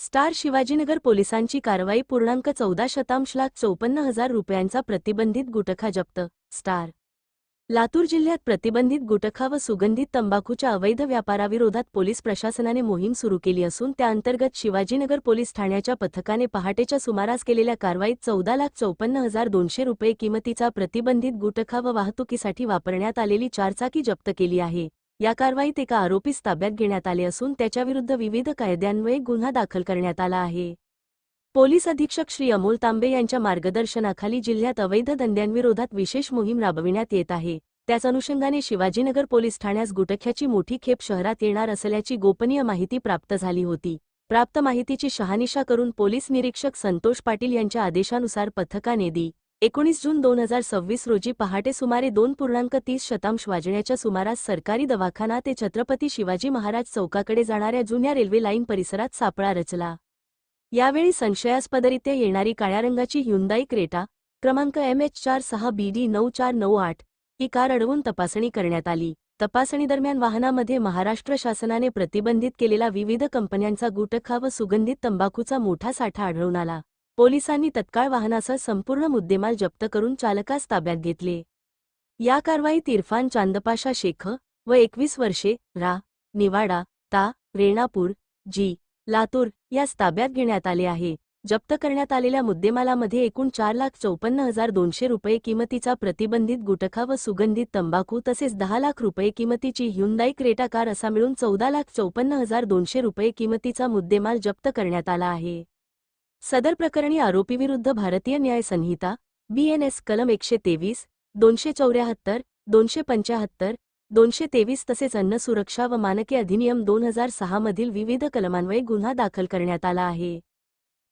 Star Shivajinagar पोलिसांची कारवाई .14,54,54,000 रुपयांचा प्रतिबंधित गुटखा जप्त. स्टार लातूर जिल्ह्यात प्रतिबंधित गुटखा व सुगंधित तंबाखूच्या अवैध व्यापाराविरोधात पोलीस प्रशासनाने मोहीम सुरू केली असून त्याअंतर्गत शिवाजीनगर पोलीस ठाण्याच्या पथकाने पहाटेच्या सुमारास केलेल्या कारवाईत 14,54,200 रुपये किमतीचा प्रतिबंधित गुटखा व वाहतुकीसाठी वापरण्यात आलेली चारचाकी जप्त केली आहे. या कारवाईत एका आरोपीस ताब्यात घेण्यात आले असून त्याच्याविरुद्ध विविध कायद्यान्वये गुन्हा दाखल करण्यात आला आहे. पोलीस अधीक्षक श्री अमोल तांबे यांच्या मार्गदर्शनाखाली जिल्ह्यात अवैध धंद्यांविरोधात विशेष मोहीम राबविण्यात येत आहे. त्याच अनुषंगाने शिवाजीनगर पोलीस ठाण्यास गुटख्याची मोठी खेप शहरात येणार असल्याची गोपनीय माहिती प्राप्त झाली होती. प्राप्त माहितीची शहानिशा करून पोलीस निरीक्षक संतोष पाटील यांच्या आदेशानुसार पथकाने दि. 19 जून 2026 रोजी पहाटे सुमारे 2.30 वाजण्याच्या सुमारास सरकारी दवाखाना ते छत्रपती शिवाजी महाराज चौकाकडे जाणाऱ्या जुन्या रेल्वे लाईन परिसरात सापळा रचला. यावेळी संशयास्पदरित्या येणारी काळ्या रंगाची ह्युंदाई क्रेटा क्रमांक MH46BD9498 ही कार अडवून तपासणी करण्यात आली. तपासणीदरम्यान वाहनामध्ये महाराष्ट्र शासनाने प्रतिबंधित केलेला विविध कंपन्यांचा गुटखा व सुगंधित तंबाखूचा मोठा साठा आढळून आला. पोलिसांनी तत्काळ वाहनासह संपूर्ण मुद्देमाल जप्त करून चालकास ताब्यात घेतले. या कारवाईत इरफान चांदपाशा शेख व 21 वर्षे रा. निवाडा ता. रेणापूर जी. लातूर यास ताब्यात घेण्यात आले आहे. जप्त करण्यात आलेल्या मुद्देमालामध्ये एकूण 4,54,200 रुपये किमतीचा प्रतिबंधित गुटखा व सुगंधित तंबाखू तसेच 10 लाख रुपये किमतीची ह्युंदाई क्रेटा कार असा मिळून 14,54,200 रुपये किमतीचा मुद्देमाल जप्त करण्यात आला आहे. सदर प्रकरणी आरोपीविरुद्ध भारतीय न्याय संहिता BNS कलम 123, 274, 275, 223 तसेच अन्न सुरक्षा व मानके अधिनियम 2006 मधील विविध कलमान्वये गुन्हा दाखल करण्यात आला आहे.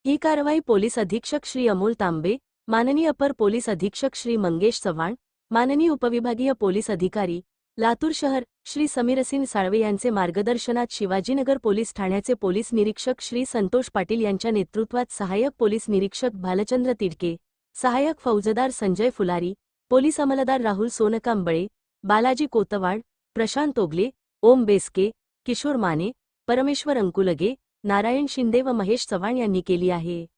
ही कारवाई पोलीस अधीक्षक श्री अमोल तांबे, माननीय अपर पोलीस अधीक्षक श्री मंगेश चव्हाण, माननीय उपविभागीय पोलीस अधिकारी लातूर शहर श्री समीरसिंह साळवे यांचे मार्गदर्शनात शिवाजीनगर पोलीस ठाण्याचे पोलीस निरीक्षक श्री संतोष पाटील यांच्या नेतृत्वात सहाय्यक पोलीस निरीक्षक भालचंद्र तिडके, सहाय्यक फौजदार संजय फुलारी, पोलीस अंमलदार राहुल सोनकांबळे, बालाजी कोतवाड, प्रशांत ओगले, ओम बेसके, किशोर माने, परमेश्वर अंकुलगे, नारायण शिंदे व महेश चव्हाण यांनी केली आहे.